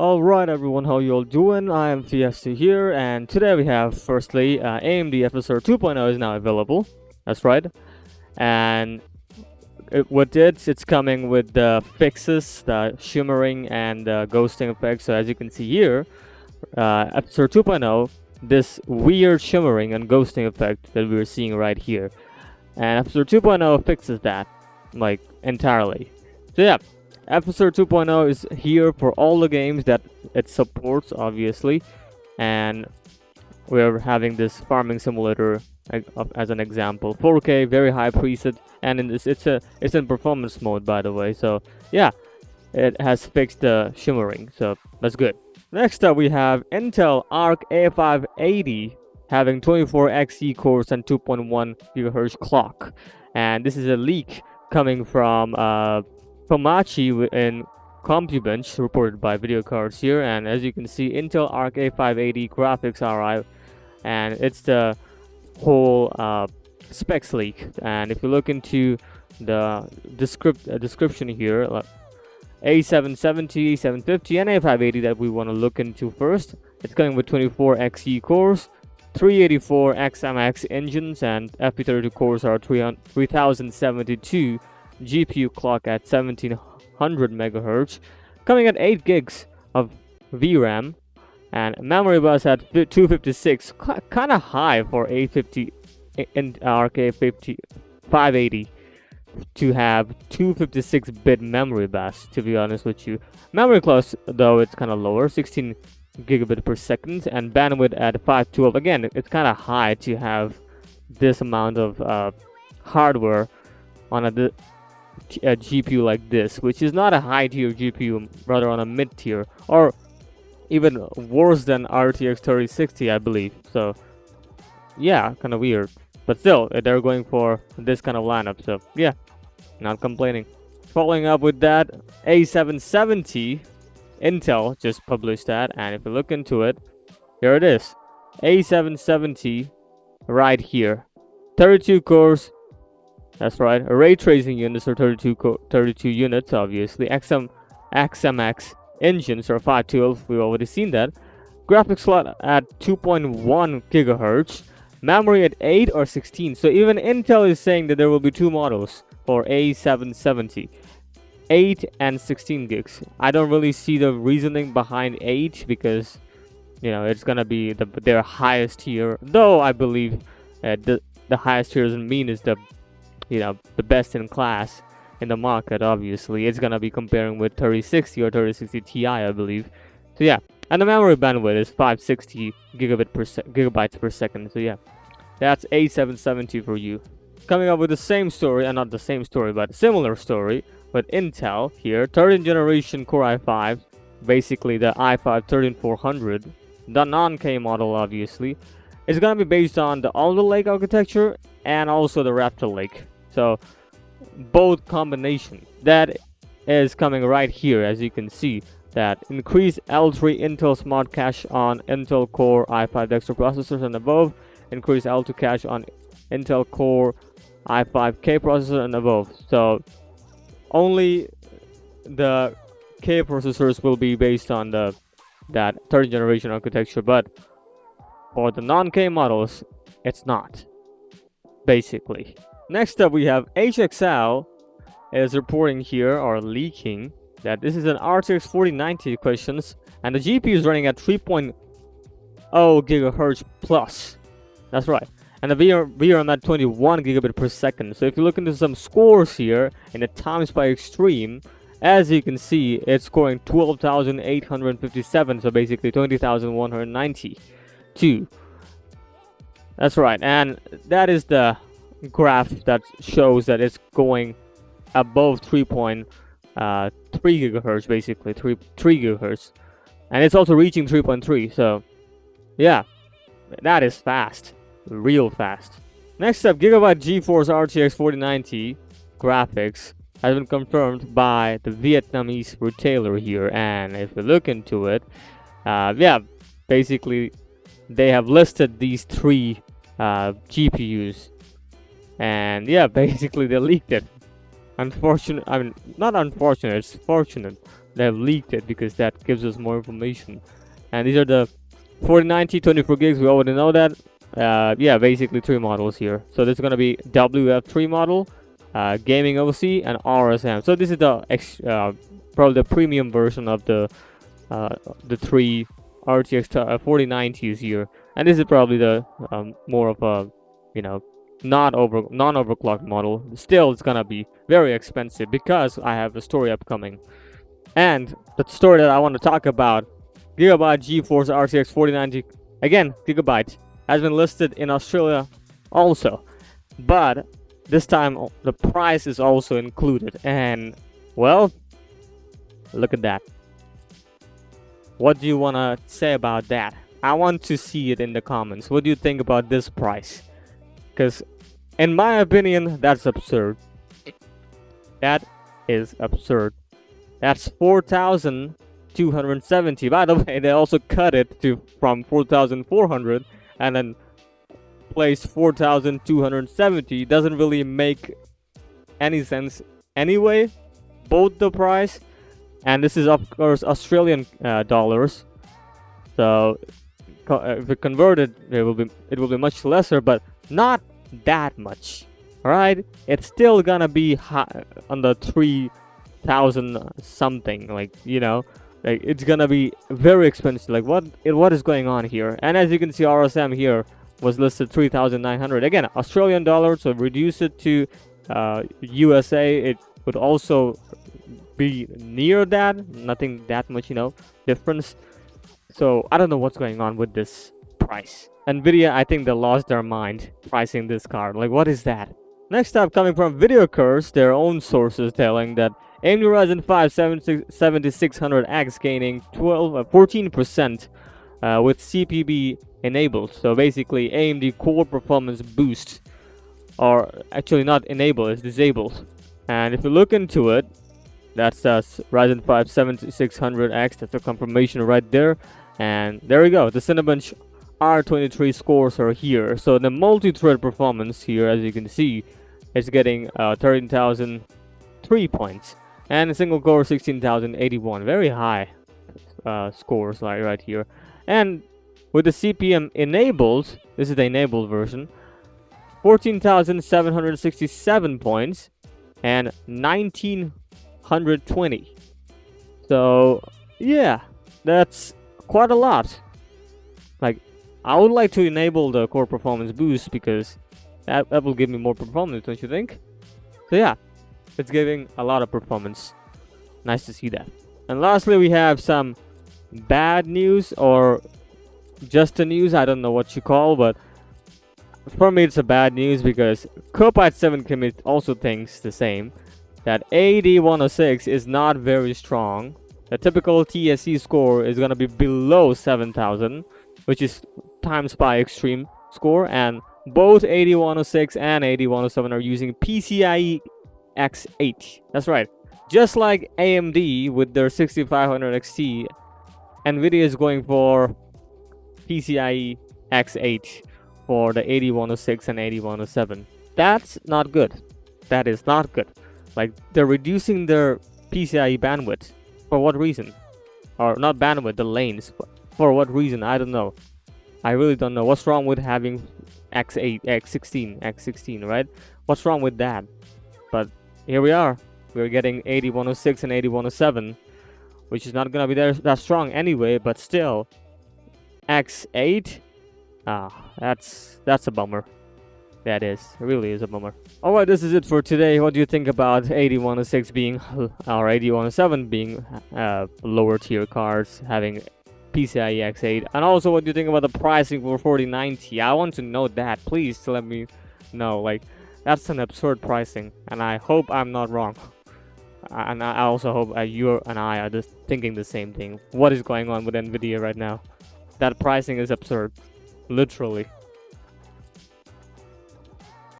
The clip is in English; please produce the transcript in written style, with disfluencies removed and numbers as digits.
Alright everyone, how you all doing? I am Fiesta here, and today we have firstly AMD FSR 2.0 is now available. That's right. And it's coming with the fixes, the shimmering and the ghosting effects. So as you can see here, FSR 2.0, this weird shimmering and ghosting effect that we're seeing right here. And FSR 2.0 fixes that, like, entirely. So yeah. FSR 2.0 is here for all the games that it supports, obviously, and we're having this farming simulator as an example. 4K, very high preset, and it's in performance mode, by the way. So yeah, it has fixed the shimmering, so that's good. Next up, we have Intel Arc A580 having 24 Xe cores and 2.1 GHz clock, and this is a leak coming from Pomachi in Cinebench, reported by Video Cards here, and as you can see, Intel Arc A580 graphics RI, and it's the whole specs leak. And if you look into the description here, like A770, 750, and A580 that we want to look into first, it's coming with 24 Xe cores, 384 XMX engines, and FP32 cores are 3072. GPU clock at 1700 MHz, coming at 8 gigs of VRAM, and memory bus at 256, kind of high for A50 in Arc A580 to have 256-bit memory bus, to be honest with you. Memory class, though, it's kind of lower, 16 gigabit per second, and bandwidth at 512. Again, it's kind of high to have this amount of hardware on a GPU like this, which is not a high tier GPU, rather on a mid tier, or even worse than RTX 3060, I believe. So yeah, kind of weird, but still they're going for this kind of lineup, so yeah, not complaining. Following up with that, A770, Intel just published that, and if you look into it, here it is, A770 right here, 32 cores. That's right, ray tracing units are 32 units, obviously. XMX engines are 512, we've already seen that. Graphics slot at 2.1 gigahertz, memory at 8 or 16. So even Intel is saying that there will be two models for A770, 8 and 16 gigs. I don't really see the reasoning behind 8 because, you know, it's gonna be their highest tier. Though I believe the highest tier doesn't mean is the best in class in the market. Obviously it's gonna be comparing with 3060 or 3060 Ti, I believe. So yeah, and the memory bandwidth is 560 gigabytes per second. So yeah, that's A770 for you. Coming up with the same story, and not the same story but similar story with Intel here, 13th generation Core i5, basically the i5 13400, the non-K model. Obviously it's gonna be based on the Alder Lake architecture and also the Raptor Lake. So both combination that is coming right here, as you can see, that increased L3 Intel Smart Cache on Intel Core i5 Dexter processors and above, increased L2 cache on Intel Core i5K processor and above. So only the K processors will be based on that third generation architecture, but for the non-K models it's not, basically. Next up, we have HXL is reporting here, or leaking, that this is an RTX 4090 questions, and the GPU is running at 3.0 gigahertz plus. That's right, and the VRAM at 21 gigabit per second. So if you look into some scores here in the times by extreme, as you can see, it's scoring 12,857, so basically 20,192. That's right, and that is the graph that shows that it's going above 3.3 gigahertz, basically 3 gigahertz, and it's also reaching 3.3. so yeah, that is fast, real fast. Next up, Gigabyte GeForce RTX 4090 graphics has been confirmed by the Vietnamese retailer here, and if we look into it, yeah, basically they have listed these three GPUs. And yeah, basically they leaked it. Unfortunate, I mean, not unfortunate, it's fortunate they have leaked it because that gives us more information. And these are the 4090 24 gigs. We already know that. Yeah, basically 3 models here. So this is gonna be WF3 model, gaming OC, and RSM. So this is the probably the premium version of the 3 RTX 4090s here, and this is probably the more of a, you know, non-overclocked model. Still, it's gonna be very expensive because I have a story upcoming, and the story that I want to talk about, Gigabyte GeForce RTX 4090, again Gigabyte, has been listed in Australia also, but this time the price is also included, and well, look at that. What do you want to say about that? I want to see it in the comments. What do you think about this price? Because in my opinion, that's absurd. That is absurd. That's 4,270. By the way, they also cut it from 4,400 and then placed 4,270. Doesn't really make any sense anyway. Both the price, and this is of course Australian dollars. So if we convert it, it will be much lesser, but not that much. All right, it's still gonna be high on the 3,000 something. Like, you know, like it's gonna be very expensive. Like what is going on here? And as you can see, RSM here was listed 3,900. Again, Australian dollars. So reduce it to USA. It would also be near that. Nothing that much, you know, difference. So I don't know what's going on with this price. NVIDIA, I think they lost their mind pricing this card. Like, what is that? Next up, coming from VideoCurse, their own sources telling that AMD Ryzen 5 7600X gaining 14% with CPB enabled. So basically, AMD core performance boost, or actually not enabled, it's disabled. And if you look into it, that's Ryzen 5 7600X. That's a confirmation right there. And there we go. The Cinebench R23 scores are here. So the multi-thread performance here, as you can see, is getting 13,003 points. And a single core 16,081. Very high scores right here. And with the CPM enabled, this is the enabled version, 14,767 points and 1,920. So yeah, that's quite a lot. Like, I would like to enable the core performance boost because that will give me more performance, don't you think? So yeah, it's giving a lot of performance. Nice to see that. And lastly, we have some bad news, or just the news, I don't know what you call, but for me it's a bad news because Copilot 7 commit also thinks the same, that AD106 is not very strong. The typical TSC score is gonna be below 7,000, which is times by extreme score, and both AD106 and AD107 are using PCIe X8. That's right. Just like AMD with their 6500 XT, NVIDIA is going for PCIe X8 for the AD106 and AD107. That's not good. That is not good. Like, they're reducing their PCIe bandwidth. For what reason? Or not bandwidth, the lanes. For what reason? I don't know. I really don't know. What's wrong with having X8, X16, right? What's wrong with that? But here we are. We're getting AD106 and AD107, which is not gonna be that strong anyway, but still. X8? That's a bummer. That is. It really is a bummer. Alright, this is it for today. What do you think about AD106 being, or AD107 being lower tier cards, having PCIe X8? And also, what do you think about the pricing for 4090? I want to know that. Please let me know. Like, that's an absurd pricing, and I hope I'm not wrong. And I also hope you and I are just thinking the same thing. What is going on with NVIDIA right now? That pricing is absurd. Literally.